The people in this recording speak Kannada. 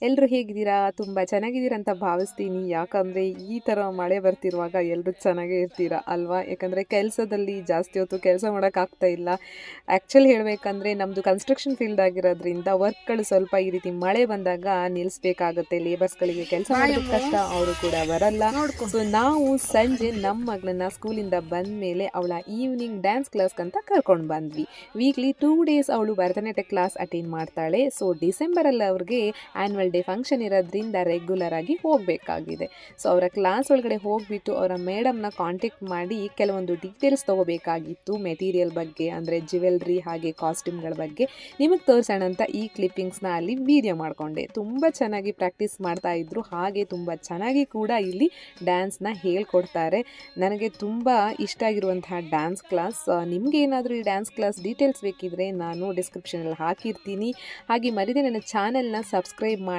ಎಲ್ಲರೂ ಹೇಗಿದ್ದೀರಾ? ತುಂಬ ಚೆನ್ನಾಗಿದ್ದೀರಾ ಅಂತ ಭಾವಿಸ್ತೀನಿ. ಯಾಕಂದರೆ ಈ ಥರ ಮಳೆ ಬರ್ತಿರುವಾಗ ಎಲ್ಲರೂ ಚೆನ್ನಾಗೇ ಇರ್ತೀರಾ ಅಲ್ವಾ? ಯಾಕಂದರೆ ಕೆಲಸದಲ್ಲಿ ಜಾಸ್ತಿ ಹೊತ್ತು ಕೆಲಸ ಮಾಡೋಕ್ಕಾಗ್ತಾ ಇಲ್ಲ. ಆ್ಯಕ್ಚುಲಿ ಹೇಳಬೇಕಂದ್ರೆ ನಮ್ಮದು ಕನ್ಸ್ಟ್ರಕ್ಷನ್ ಫೀಲ್ಡ್ ಆಗಿರೋದ್ರಿಂದ ವರ್ಕ್ಗಳು ಸ್ವಲ್ಪ ಈ ರೀತಿ ಮಳೆ ಬಂದಾಗ ನಿಲ್ಲಿಸ್ಬೇಕಾಗುತ್ತೆ. ಲೇಬರ್ಸ್ಗಳಿಗೆ ಕೆಲಸ ಮಾಡೋದಕ್ಕೆ ಕಷ್ಟ, ಅವರು ಕೂಡ ಬರಲ್ಲ. ಸೊ ನಾವು ಸಂಜೆ ನಮ್ಮ ಮಗಳನ್ನ ಸ್ಕೂಲಿಂದ ಬಂದ ಮೇಲೆ ಅವಳ ಈವ್ನಿಂಗ್ ಡ್ಯಾನ್ಸ್ ಕ್ಲಾಸ್ಗಂತ ಕರ್ಕೊಂಡು ಬಂದ್ವಿ. ವೀಕ್ಲಿ 2 ಡೇಸ್ ಅವಳು ಭರತನಾಟ್ಯ ಕ್ಲಾಸ್ ಅಟೆಂಡ್ ಮಾಡ್ತಾಳೆ. ಸೊ ಡಿಸೆಂಬರಲ್ಲಿ ಅವ್ರಿಗೆ ಆ್ಯನ್ಯುವಲ್ ಡೇ ಫಂಕ್ಷನ್ ಇರೋದ್ರಿಂದ ರೆಗ್ಯುಲರ್ ಆಗಿ ಹೋಗಬೇಕಾಗಿದೆ. ಸೊ ಅವರ ಕ್ಲಾಸ್ ಒಳಗಡೆ ಹೋಗಿಬಿಟ್ಟು ಅವರ ಮೇಡಮ್ನ ಕಾಂಟ್ಯಾಕ್ಟ್ ಮಾಡಿ ಕೆಲವೊಂದು ಡೀಟೇಲ್ಸ್ ತೊಗೋಬೇಕಾಗಿತ್ತು ಮೆಟೀರಿಯಲ್ ಬಗ್ಗೆ, ಅಂದರೆ ಜ್ಯುವೆಲ್ರಿ ಹಾಗೆ ಕಾಸ್ಟ್ಯೂಮ್ಗಳ ಬಗ್ಗೆ ನಿಮಗೆ ತೋರಿಸೋಣ ಅಂತ ಈ ಕ್ಲಿಪ್ಪಿಂಗ್ಸ್ನ ಅಲ್ಲಿ ವಿಡಿಯೋ ಮಾಡಿಕೊಂಡೆ. ತುಂಬ ಚೆನ್ನಾಗಿ ಪ್ರಾಕ್ಟೀಸ್ ಮಾಡ್ತಾ ಇದ್ರು, ಹಾಗೆ ತುಂಬ ಚೆನ್ನಾಗಿ ಕೂಡ ಇಲ್ಲಿ ಡ್ಯಾನ್ಸ್ನ ಹೇಳ್ಕೊಡ್ತಾರೆ. ನನಗೆ ತುಂಬ ಇಷ್ಟ ಆಗಿರುವಂತಹ ಡ್ಯಾನ್ಸ್ ಕ್ಲಾಸ್. ನಿಮ್ಗೆ ಏನಾದರೂ ಈ ಡ್ಯಾನ್ಸ್ ಕ್ಲಾಸ್ ಡೀಟೇಲ್ಸ್ ಬೇಕಿದ್ರೆ ನಾನು ಡಿಸ್ಕ್ರಿಪ್ಷನಲ್ಲಿ ಹಾಕಿರ್ತೀನಿ. ಹಾಗೆ ಮರಿದೇ ನನ್ನ ಚಾನೆಲ್ನ ಸಬ್ಸ್ಕ್ರೈಬ್ ಮಾಡಿ.